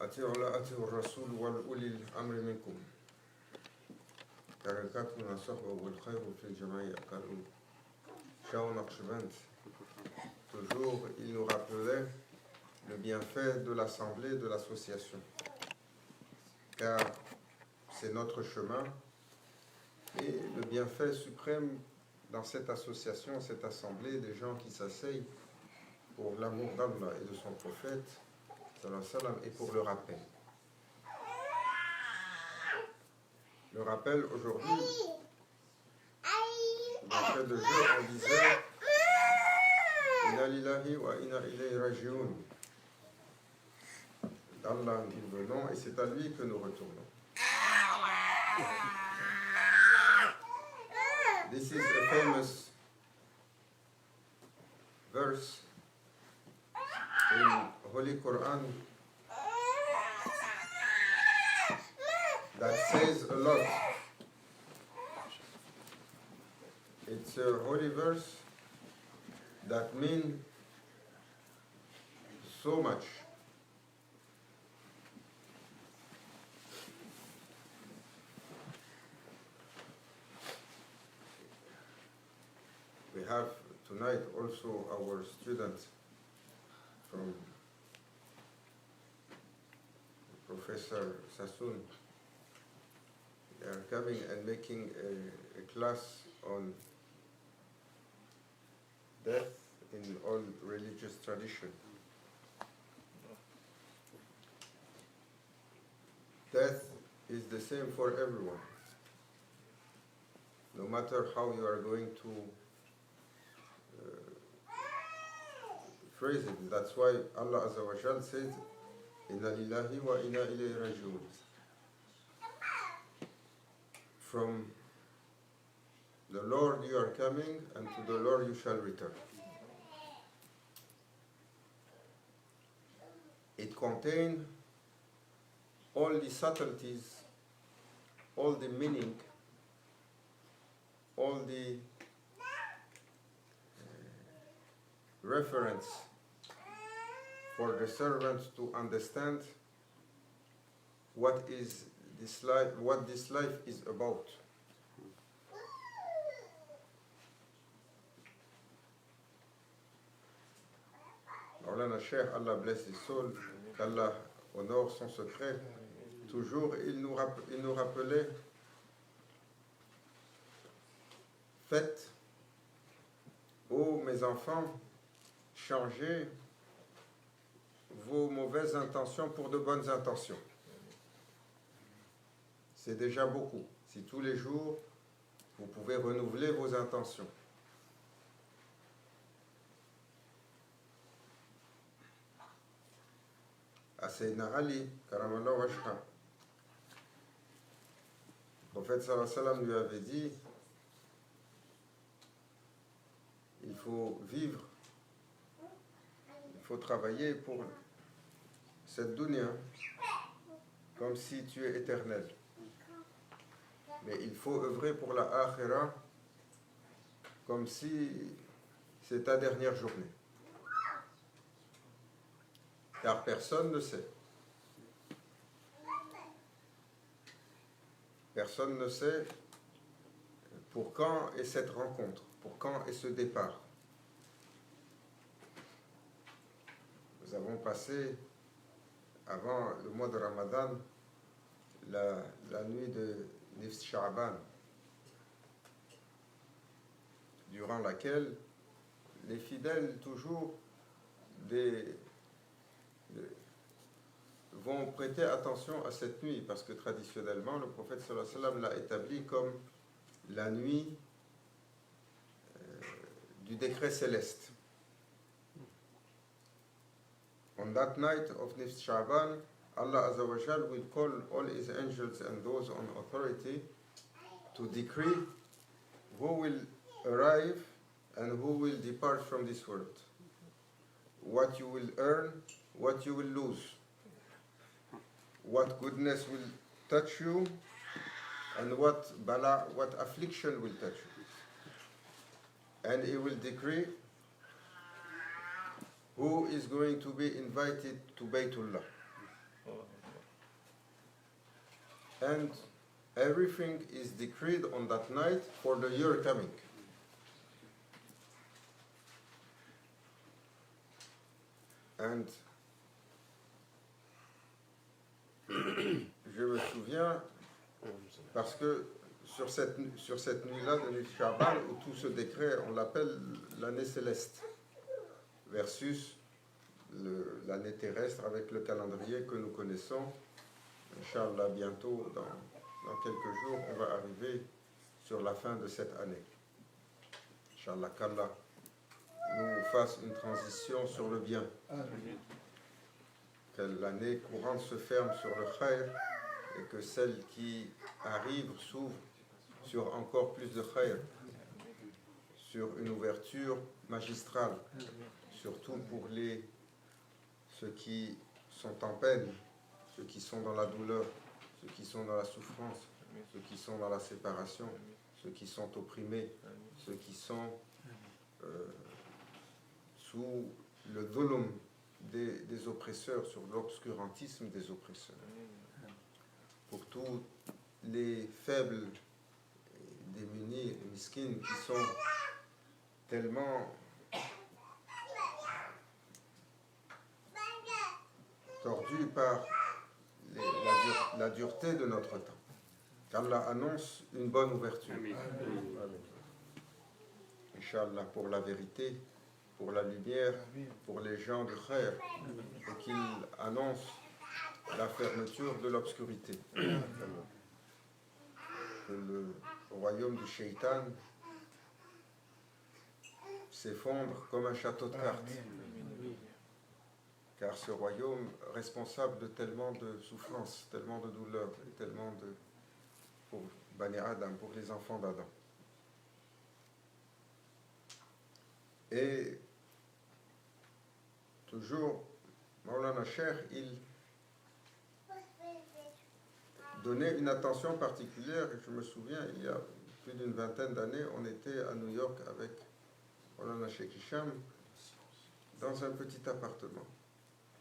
أطيعوا الله أطيعوا الرسول وأولي الأمر منكم تركتنا الصحبة والخير في الجماعة قالوا Shao Naqshband. Toujours il nous rappelait le bienfait de l'assemblée, de l'association, car c'est notre chemin et le bienfait suprême dans cette association, cette assemblée, des gens qui s'asseyent pour l'amour d'Allah et de son prophète et pour le rappel. Le rappel aujourd'hui, dans le de jeu, on disait Inna lillahi wa inna ilayhi raji'un. D'Allah nous venons et c'est à lui que nous retournons. This is a famous verse in Holy Quran that says a lot. It's a holy verse that means so much. We have tonight also our students from Professor Sassoon. They are coming and making a class on death in all religious tradition. Death is the same for everyone. No matter how you are going to phrase it. That's why Allah Azza wa Jal says, Inna lillahi wa inna ilayhi raji'un. From the Lord you are coming, and to the Lord you shall return. It contains all the subtleties, all the meaning, all the reference for the servants to understand what is this life, what this life is about. Maulana Cheikh, Allah bless his soul, qu'Allah honore son secret. Toujours, il nous rappelait, faites, ô mes enfants, changez vos mauvaises intentions pour de bonnes intentions. C'est déjà beaucoup. Si tous les jours, vous pouvez renouveler vos intentions. À Sayyidina Ali, Karamallahu wajha, le prophète sallallahu alayhi wa sallam lui avait dit, il faut vivre, il faut travailler pour cette dunya comme si tu es éternel. Mais il faut œuvrer pour la akhira comme si c'est ta dernière journée. Car personne ne sait. Personne ne sait pour quand est cette rencontre, pour quand est ce départ. Nous avons passé, avant le mois de Ramadan, la nuit de Nifs Sha'ban, durant laquelle les fidèles toujours vont prêter attention à cette nuit, parce que traditionnellement, le prophète sallallahu alayhi wa sallam l'a établi comme la nuit du décret céleste. On that night of Nifs Sha'ban, Allah Azza wa Jal will call all His angels and those on authority to decree who will arrive and who will depart from this world. What you will earn, what you will lose. What goodness will touch you, and what bala, what affliction will touch you. And He will decree who is going to be invited to Baytullah. And everything is decreed on that night for the year coming. And je me souviens, parce que sur cette nuit-là de Nil Shaban, où tout ce décret, on l'appelle l'année céleste, versus l'année terrestre avec le calendrier que nous connaissons. Inch'Allah, bientôt, dans quelques jours, on va arriver sur la fin de cette année. Inch'Allah, qu'Allah nous fasse une transition sur le bien. Que l'année courante se ferme sur le khayr et que celle qui arrive s'ouvre sur encore plus de khayr, sur une ouverture magistrale, surtout pour ceux qui sont en peine, ceux qui sont dans la douleur, ceux qui sont dans la souffrance, ceux qui sont dans la séparation, ceux qui sont opprimés, ceux qui sont sous le dhulm des oppresseurs, sur l'obscurantisme des oppresseurs. Pour tous les faibles, démunis, et miskines qui sont tellement tordus par la dureté de notre temps. qu'Allah annonce une bonne ouverture. Amen. Inch'Allah, pour la vérité, pour la lumière, pour les gens du khayr, et qu'il annonce la fermeture de l'obscurité. Que le royaume du shaitan s'effondre comme un château de cartes. Car ce royaume, responsable de tellement de souffrances, tellement de douleurs, et tellement de... pour Bani Adam, pour les enfants d'Adam. Et toujours, Maulana Cheikh, il donnait une attention particulière. Je me souviens, il y a plus d'une vingtaine d'années, on était à New York avec Maulana Cheikh Hicham dans un petit appartement.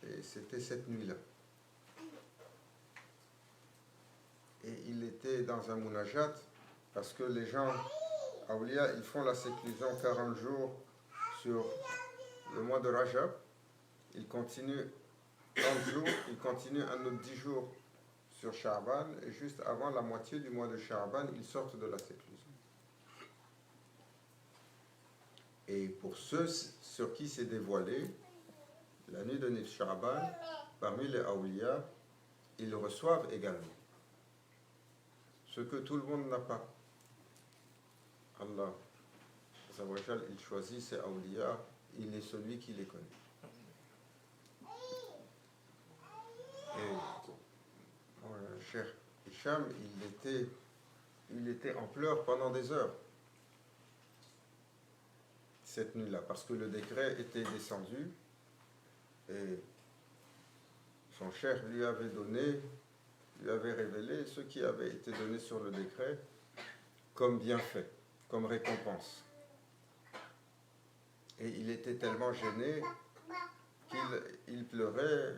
Et c'était cette nuit-là. Et il était dans un munajat, parce que les gens, Awliya, ils font la séclusion 40 jours sur le mois de Rajab. Ils continuent 30 jours, ils continuent un autre 10 jours sur Sha'ban, et juste avant la moitié du mois de Sha'ban, ils sortent de la séclusion. Et pour ceux sur qui c'est dévoilé, la nuit de Nif Sha'ban, parmi les Awliya, ils reçoivent également ce que tout le monde n'a pas. Allah, il choisit ses Awliya, il est celui qui les connaît. Et Cheikh Hicham, il était en pleurs pendant des heures cette nuit-là, parce que le décret était descendu et son cheikh lui avait révélé ce qui avait été donné sur le décret comme bienfait, comme récompense. Et il était tellement gêné qu'il pleurait,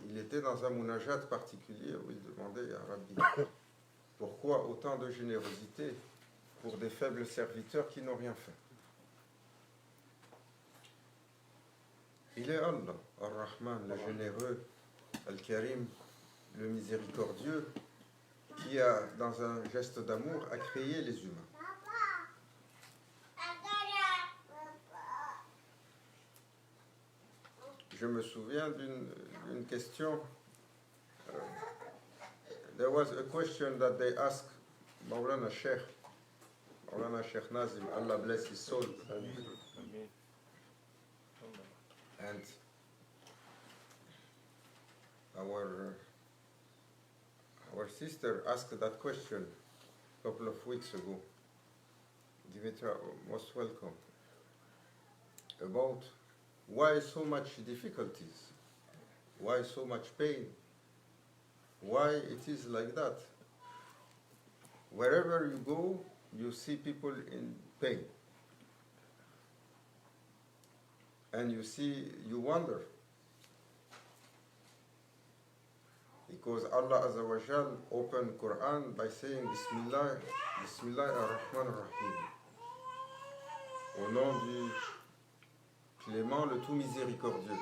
il était dans un munajat particulier où il demandait à Rabbi, pourquoi autant de générosité pour des faibles serviteurs qui n'ont rien fait? Il est Allah, Ar-Rahman, le généreux, Al-Karim, le miséricordieux, qui a, dans un geste d'amour, a créé les humains. Je me souviens d'une question. There was a question that they asked Maulana Sheikh Nazim, Allah bless his soul. And our sister asked that question a couple of weeks ago. Dimitra, most welcome. About why so much difficulties? Why so much pain? Why it is like that? Wherever you go, you see people in pain. And you wonder, Because Allah Azza wa Jal opened Quran by saying Bismillah, Bismillah ar-Rahman ar-Rahim. Au nom du clément, le tout miséricordieux,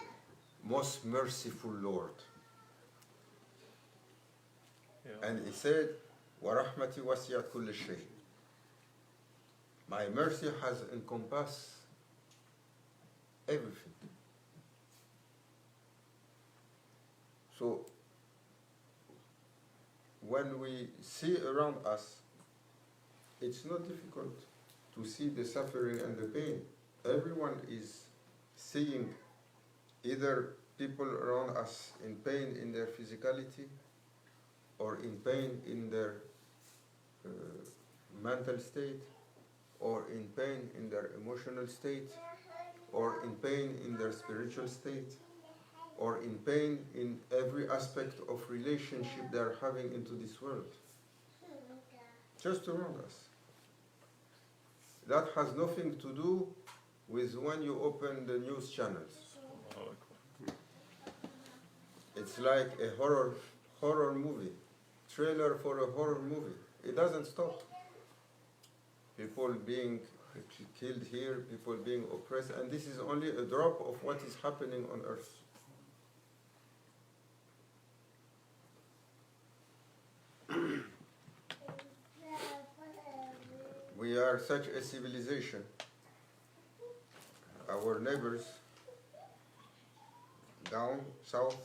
most merciful Lord. Yeah. And he said, wa rahmati wasiyat kulli shay. My mercy has encompassed everything. So, when we see around us, it's not difficult to see the suffering and the pain. Everyone is seeing either people around us in pain in their physicality or in pain in their mental state or in pain in their emotional state or in pain in their spiritual state or in pain in every aspect of relationship they are having into this world. Just around us. That has nothing to do with when you open the news channels. It's like a horror movie, trailer for a horror movie. It doesn't stop. People being killed here, people being oppressed, and this is only a drop of what is happening on earth. We are such a civilization. Our neighbors down south,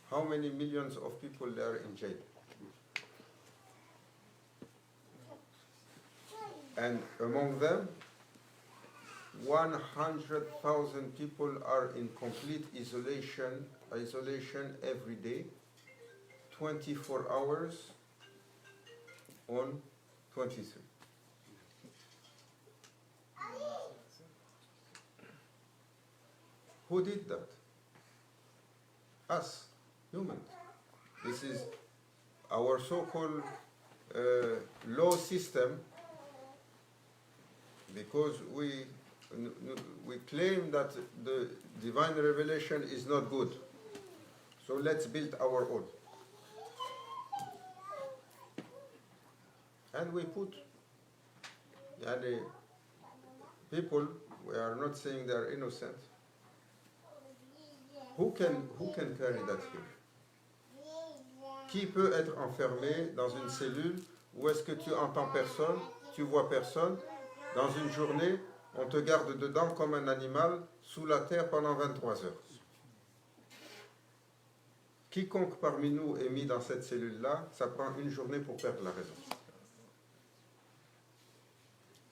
how many millions of people are in jail? And among them, 100,000 people are in complete isolation every day, 24 hours on 23. Who did that? Us, humans. This is our so-called law system, because we claim that the divine revelation is not good. So let's build our own. And we put people, we are not saying they are innocent. Who can carry that here? Qui peut être enfermé dans une cellule où est-ce que tu entends personne, tu vois personne, dans une journée, on te garde dedans comme un animal sous la terre pendant 23 heures. Quiconque parmi nous est mis dans cette cellule-là, ça prend une journée pour perdre la raison.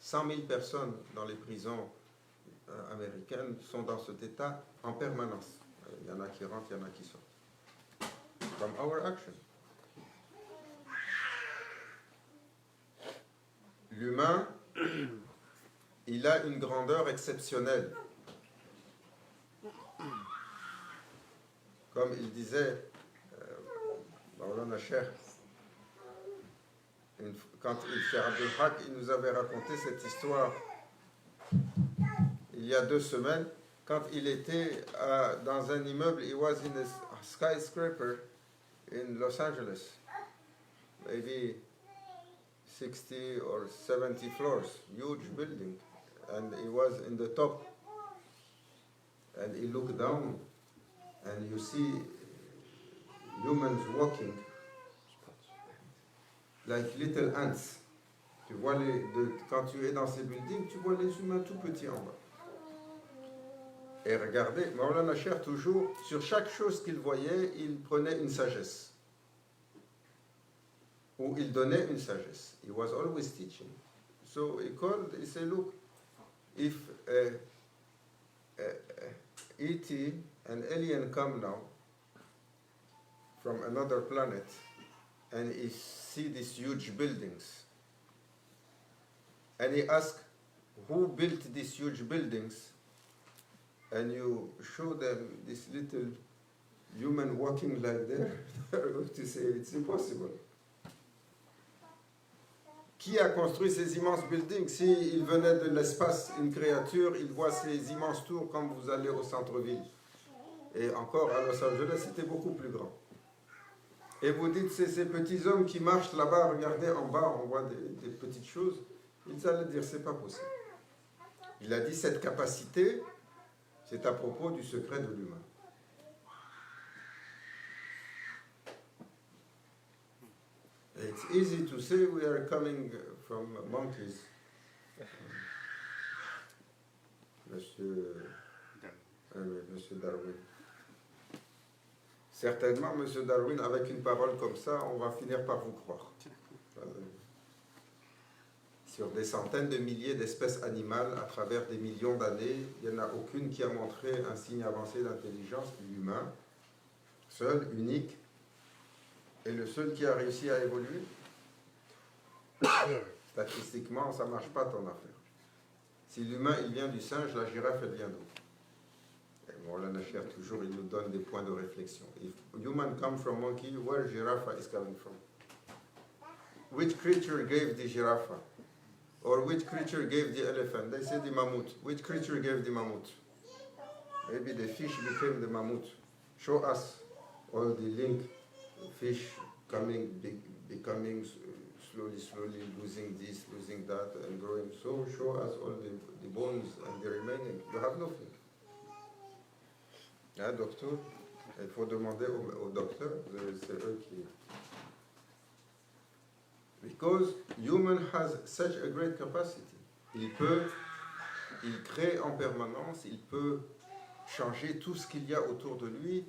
100 000 personnes dans les prisons américaines sont dans cet état en permanence. Il y en a qui rentrent, il y en a qui sortent. From our action. L'humain, il a une grandeur exceptionnelle. Comme il disait Maulana Cheikh, quand Cheikh Abdul Haq, il nous avait raconté cette histoire il y a 2 semaines, quand il était dans un immeuble, he was in a skyscraper in Los Angeles, maybe 60 or 70 floors, huge building, and he was in the top, and he looked down, and you see humans walking like little ants. Tu vois quand tu es dans ces buildings, tu vois les humains tout petits en bas. Et regardez, Maulana Cheikh toujours, sur chaque chose qu'il voyait, il prenait une sagesse. Ou il donnait une sagesse. He was always teaching. So he said, look, if E.T., an alien come now from another planet and he see these huge buildings and he ask who built these huge buildings, and you show them this little human walking like that, they're going to say it's impossible. Qui a construit ces immenses buildings? S'il venait de l'espace, une créature, il voit ces immenses tours comme vous allez au centre-ville. Et encore, à Los Angeles, c'était beaucoup plus grand. Et vous dites, c'est ces petits hommes qui marchent là-bas, regardez en bas, on voit des petites choses. Ils allaient dire, c'est pas possible. Il a dit, cette capacité, c'est à propos du secret de l'humain. It's easy to say we are coming from monkeys. Monsieur Darwin. Certainement, Monsieur Darwin, avec une parole comme ça, on va finir par vous croire. Sur des centaines de milliers d'espèces animales à travers des millions d'années, il n'y en a aucune qui a montré un signe avancé d'intelligence, l'humain, seul, unique, et le seul qui a réussi à évoluer. Statistiquement, ça ne marche pas ton affaire. Si l'humain, il vient du singe, la girafe, elle vient d'où? Maulana Cheikh, toujours, il nous donne des points de réflexion. If human come from monkey, where giraffe is coming from? Which creature gave the giraffe? Or which creature gave the elephant? They say the mammoth. Which creature gave the mammoth? Maybe the fish became the mammoth. Show us all the link. Fish becoming slowly losing this, losing that, and growing. So show us all the bones and the remaining. You have nothing. Hein, docteur, il faut demander au docteur, c'est eux qui... Because human has such a great capacity. Il crée en permanence, il peut changer tout ce qu'il y a autour de lui.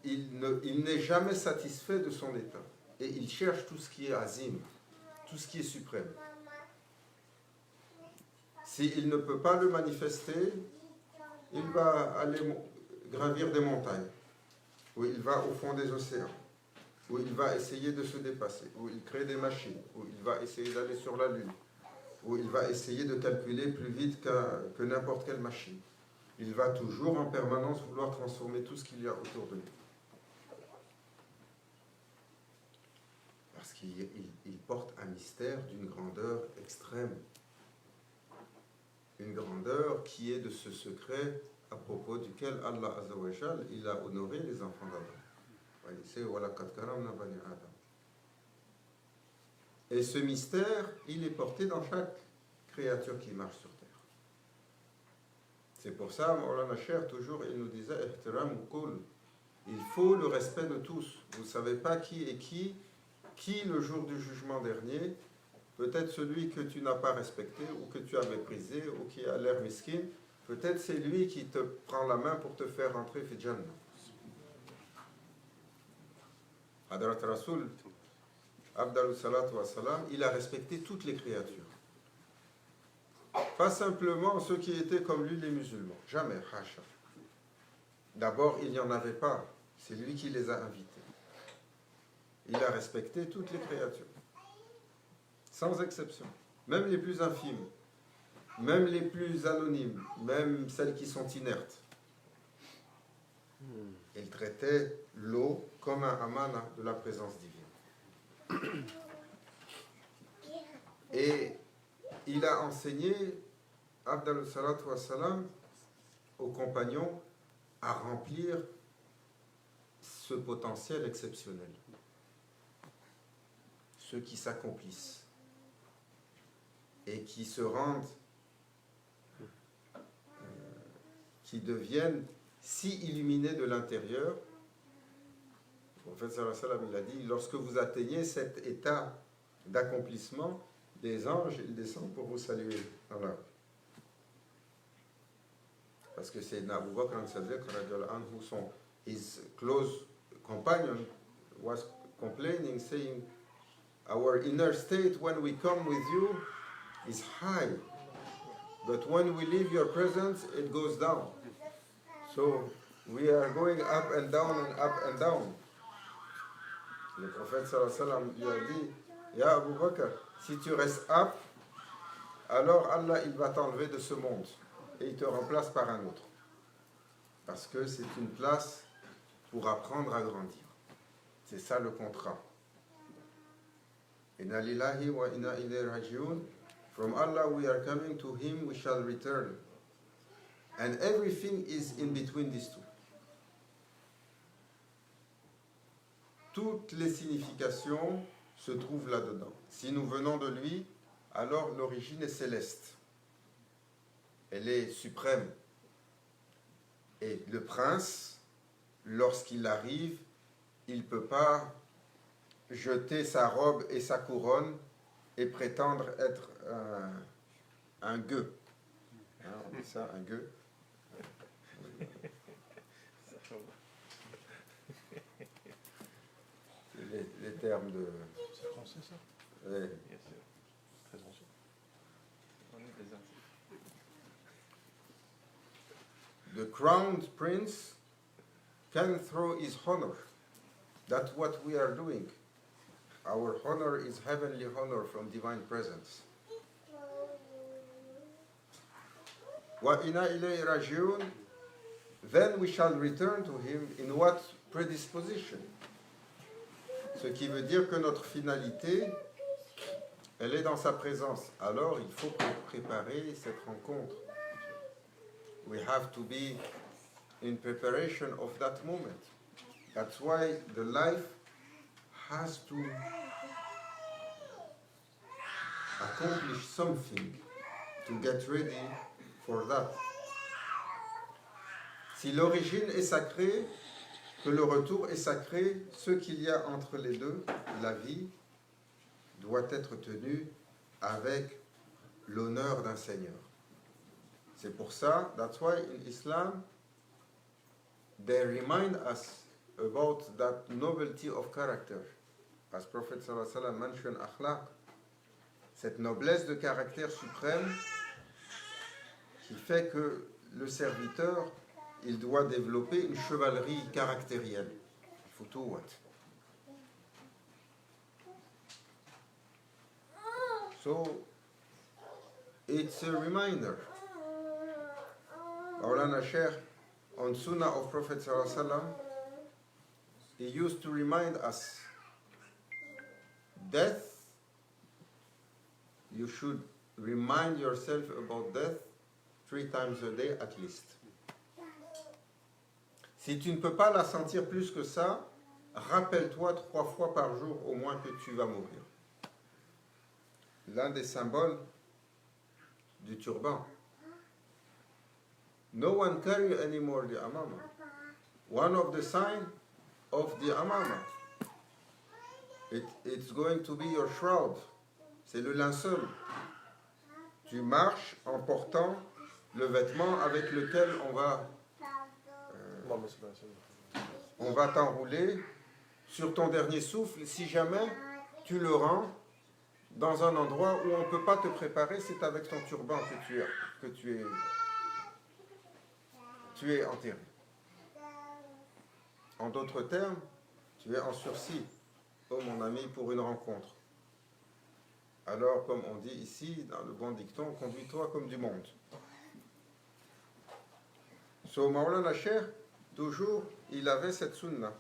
Il n'est jamais satisfait de son état. Et il cherche tout ce qui est azim, tout ce qui est suprême. S'il ne peut pas le manifester, il va aller gravir des montagnes, où il va au fond des océans, où il va essayer de se dépasser, où il crée des machines, où il va essayer d'aller sur la Lune, où il va essayer de calculer plus vite que n'importe quelle machine. Il va toujours en permanence vouloir transformer tout ce qu'il y a autour de lui. Parce qu'il porte un mystère d'une grandeur extrême. Une grandeur qui est de ce secret à propos duquel Allah Azza wa Jal, il a honoré les enfants d'Adam. Il sait, وَلَقَدْ كَرَمْنَا بَنِي آدَمَ. Et ce mystère, il est porté dans chaque créature qui marche sur terre. C'est pour ça, Maulana Cheikh, toujours, il nous disait, ihtiram kul. Il faut le respect de tous. Vous ne savez pas qui est qui le jour du jugement dernier, peut-être celui que tu n'as pas respecté, ou que tu as méprisé, ou qui a l'air miskin, peut-être c'est lui qui te prend la main pour te faire rentrer fi Jannah. Hadrat Rasoul, Abdallah Salatu wa Salam, il a respecté toutes les créatures. Pas simplement ceux qui étaient comme lui, les musulmans. Jamais, hacha. D'abord, il n'y en avait pas. C'est lui qui les a invités. Il a respecté toutes les créatures. Sans exception. Même les plus infimes. Même les plus anonymes. Même celles qui sont inertes. Il traitait l'eau comme un amana de la présence divine. Et il a enseigné, Abdallah Salatu wa Salam, aux compagnons à remplir ce potentiel exceptionnel. Ceux qui s'accomplissent et qui se rendent, qui deviennent si illuminés de l'intérieur. Le prophète sallallahu alayhi wa sallam, il a dit, lorsque vous atteignez cet état d'accomplissement, des anges, ils descendent pour vous saluer. Voilà. Parce que c'est Abu Bakr al-Sadiq, his close companion was complaining, saying, our inner state when we come with you is high, but when we leave your presence, it goes down. So we are going up and down and up and down. Le prophète sallallahu alayhi wa sallam lui a dit, Ya Abu Bakr, si tu restes up, alors Allah il va t'enlever de ce monde et il te remplace par un autre. Parce que c'est une place pour apprendre à grandir. C'est ça le contrat. Inna lillahi wa inna ilayhi raji'un. From Allah we are coming, to Him we shall return. And everything is in between these two. toutes les significations se trouvent là-dedans. Si nous venons de lui, alors l'origine est céleste. Elle est suprême. Et le prince, lorsqu'il arrive, il ne peut pas jeter sa robe et sa couronne et prétendre être un gueux. Hein, on dit ça, un gueux. Les termes de... C'est français, ça? Oui. Bien sûr. Très ancien. On est des anciens. The crowned prince can throw his honor. That's what we are doing. Our honor is heavenly honor from divine presence. وَإِنَا إِلَيْهِ رَاجِعُونَ. Then we shall return to him in what predisposition? Ce qui veut dire que notre finalité, elle est dans sa présence. Alors il faut préparer cette rencontre. We have to be in preparation of that moment. That's why the life has to accomplish something to get ready for that. Si l'origine est sacrée, que le retour est sacré, ce qu'il y a entre les deux, la vie, doit être tenu avec l'honneur d'un Seigneur. C'est pour ça, that's why in Islam, they remind us about that nobility of character. As Prophet sallallahu alayhi wa sallam mentioned akhlaq, cette noblesse de caractère suprême qui fait que le serviteur, il doit développer une chevalerie caractérielle. Futuwat. So, it's a reminder. Maulana Sheikh, on Sunnah of Prophet sallallahu alaihi wasallam, he used to remind us, death, you should remind yourself about death 3 times a day at least. Si tu ne peux pas la sentir plus que ça, rappelle-toi 3 fois par jour au moins que tu vas mourir. L'un des symboles du turban. No one carry anymore the amama. One of the signs of the amama. It's going to be your shroud. C'est le linceul. Tu marches en portant le vêtement avec lequel on va t'enrouler sur ton dernier souffle. Si jamais tu le rends dans un endroit où on ne peut pas te préparer, c'est avec ton turban que tu es enterré. En d'autres termes, tu es en sursis, oh mon ami, pour une rencontre. Alors, comme on dit ici, dans le bon dicton, conduis-toi comme du monde. So, Maulana Sheikh, toujours, il avait cette sunna.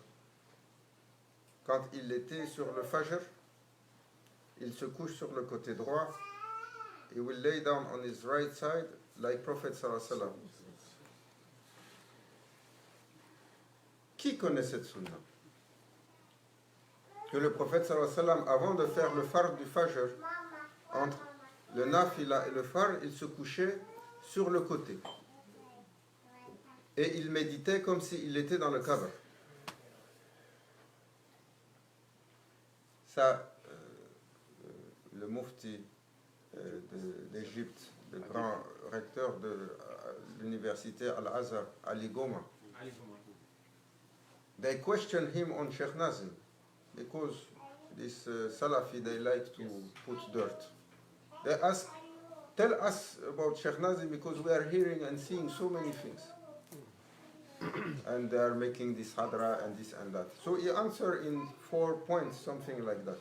Quand il était sur le Fajr, il se couche sur le côté droit. He will lay down on his right side, like Prophet sallallahu alayhi wa sallam. Qui connaît cette sunna? Que le prophète sallallahu alayhi wa sallam, avant de faire le fard du Fajr, entre le nafila et le fard, il se couchait sur le côté. Et il méditait comme s'il était dans le Kaaba. Ça, le mufti d'Égypte, le grand recteur de l'université Al-Azhar, Ali Goma, they questioned him on Sheikh Nazim because this Salafi, they like to put dirt. They asked, tell us about Sheikh Nazim because we are hearing and seeing so many things. And they are making this hadra and this and that. So he answered in 4 points, something like that.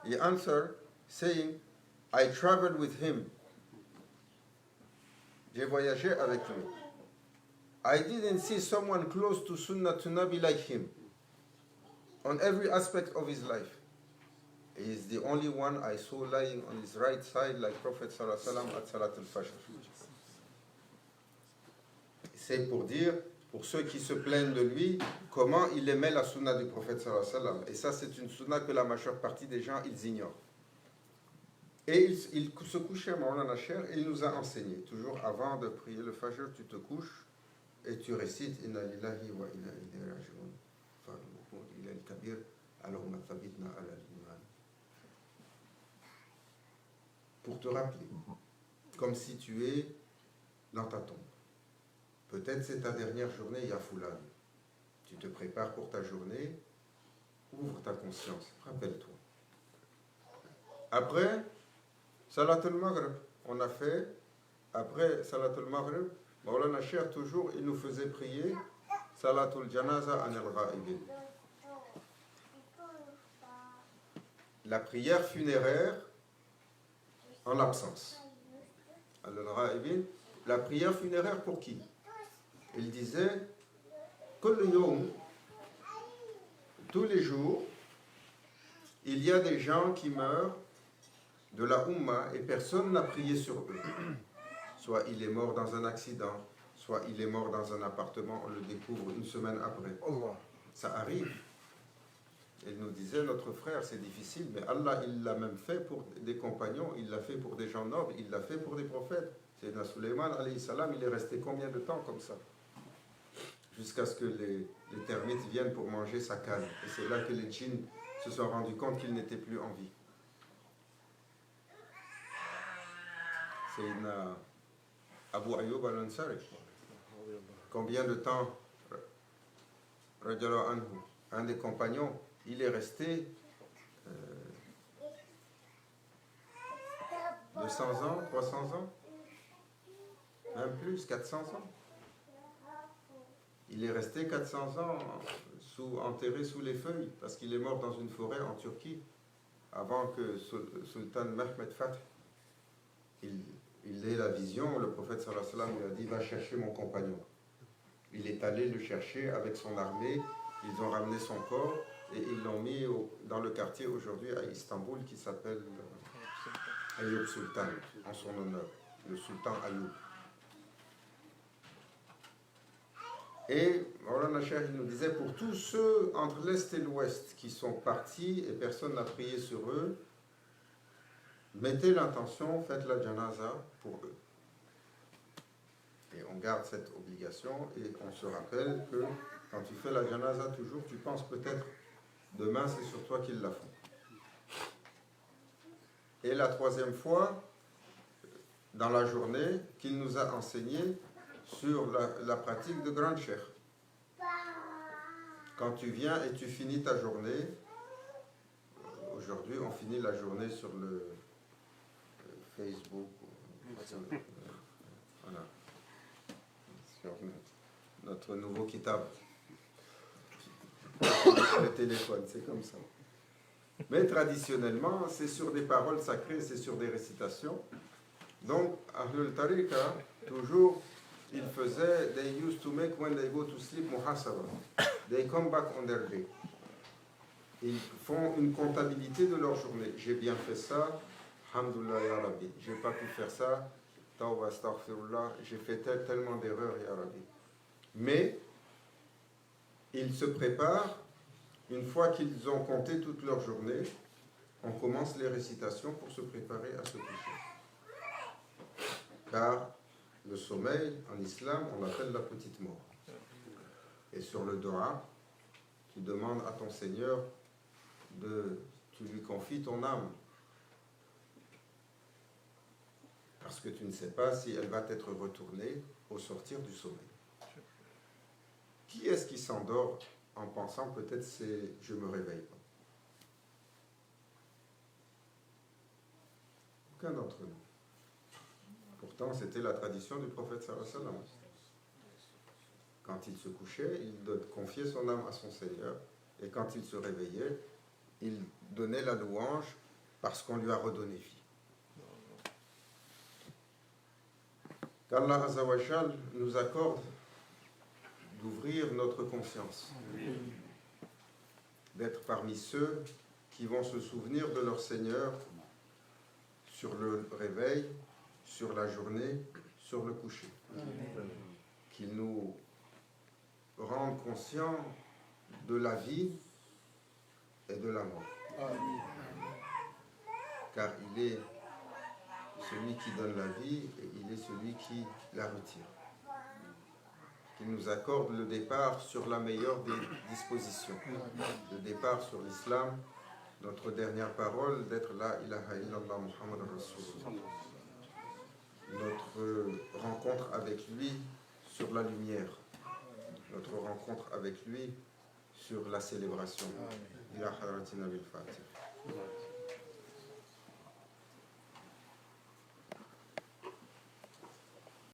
He answered saying, I traveled with him. J'ai voyagé avec lui. I didn't see someone close to Sunnah to Nabi like him on every aspect of his life. He is the only one I saw lying on his right side like Prophet sallallahu alaihi wasallam at Salat al-Fajr. C'est pour dire pour ceux qui se plaignent de lui, comment il aimait la sunna du prophète sallallahu alayhi wa sallam. Et ça, c'est une sunna que la majeure partie des gens, ils ignorent. Et il se couchait, Maulana Cheikh, et il nous a enseigné, toujours avant de prier le Fajr, tu te couches et tu récites Inna lillahi wa inna ilayhi raji'un. Ila al-kabir, Allahumma thabitna ala al-iman. Pour te rappeler, comme si tu es dans ta tombe. Peut-être c'est ta dernière journée, ya Foulad. Tu te prépares pour ta journée, ouvre ta conscience, rappelle-toi. Après, Salatul Maghrib, on a fait, après Salatul Maghrib, Maulana Cheikh, toujours, il nous faisait prier Salatul Janaza an al-Ghaibin. La prière funéraire en l'absence. Al-Ghaibin, la prière funéraire pour qui? Il disait, tous les jours, il y a des gens qui meurent de la Ummah et personne n'a prié sur eux. Soit il est mort dans un accident, soit il est mort dans un appartement, on le découvre une semaine après. Ça arrive. Il nous disait, notre frère, c'est difficile, mais Allah, il l'a même fait pour des compagnons, il l'a fait pour des gens nobles, il l'a fait pour des prophètes. Sayyidina Suleyman, alayhi salam, il est resté combien de temps comme ça? Jusqu'à ce que les termites viennent pour manger sa canne. Et c'est là que les djinns se sont rendus compte qu'il n'était plus en vie. Sayyidina Abu Ayyub al-Ansari. Combien de temps, Radiallahu anhu, un des compagnons, il est resté 200 ans, 300 ans, même plus, 400 ans. Il est resté 400 ans enterré sous les feuilles, parce qu'il est mort dans une forêt en Turquie, avant que Sultan Mehmed Fath, il ait la vision. Le prophète sallallahu alayhi wa sallam lui a dit, va chercher mon compagnon. Il est allé le chercher avec son armée, ils ont ramené son corps, et ils l'ont mis dans le quartier aujourd'hui à Istanbul qui s'appelle Ayyub Sultan, en son honneur, le sultan Ayyub. Et Maulana Cheikh nous disait, pour tous ceux entre l'Est et l'Ouest qui sont partis et personne n'a prié sur eux, mettez l'intention, faites la janaza pour eux. Et on garde cette obligation et on se rappelle que quand tu fais la janaza, toujours, tu penses peut-être demain c'est sur toi qu'ils la font. Et la troisième fois, dans la journée, qu'il nous a enseigné sur la pratique de Grand Cheikh. Quand tu viens et tu finis ta journée, aujourd'hui on finit la journée sur le Facebook, voilà, sur notre nouveau kitab, le téléphone, c'est comme ça. Mais traditionnellement, c'est sur des paroles sacrées, c'est sur des récitations. Donc, Ahlul Tariqa, toujours, ils faisaient, they used to make when they go to sleep muhasaba. They come back on their day. Ils font une comptabilité de leur journée. J'ai bien fait ça, alhamdoulilah ya Rabbi. J'ai pas pu faire ça, tawba astaghfirullah. J'ai fait tellement d'erreurs ya Rabbi. Mais ils se préparent. Une fois qu'ils ont compté toute leur journée, on commence les récitations pour se préparer à se coucher. Car le sommeil, en islam, on l'appelle la petite mort. Et sur le dua, tu demandes à ton Seigneur, tu lui confies ton âme. Parce que tu ne sais pas si elle va être retournée au sortir du sommeil. Qui est-ce qui s'endort en pensant peut-être c'est je me réveille pas? Aucun d'entre nous. Pourtant, c'était la tradition du prophète sallallahu alayhi wa sallam. Quand il se couchait, il confiait son âme à son Seigneur, et quand il se réveillait, il donnait la louange parce qu'on lui a redonné vie. Qu'Allah Azza wa Jal nous accorde d'ouvrir notre conscience, d'être parmi ceux qui vont se souvenir de leur Seigneur sur le réveil, sur la journée, sur le coucher. Qu'il nous rendre conscient de la vie et de la mort. Car il est celui qui donne la vie et il est celui qui la retire. Qu'il nous accorde le départ sur la meilleure des dispositions. Le départ sur l'islam, notre dernière parole d'être la ilaha illallah Muhammad Rasulullah. Notre rencontre avec lui sur la lumière. Notre rencontre avec lui sur la célébration. Ila haratina bil Fatih.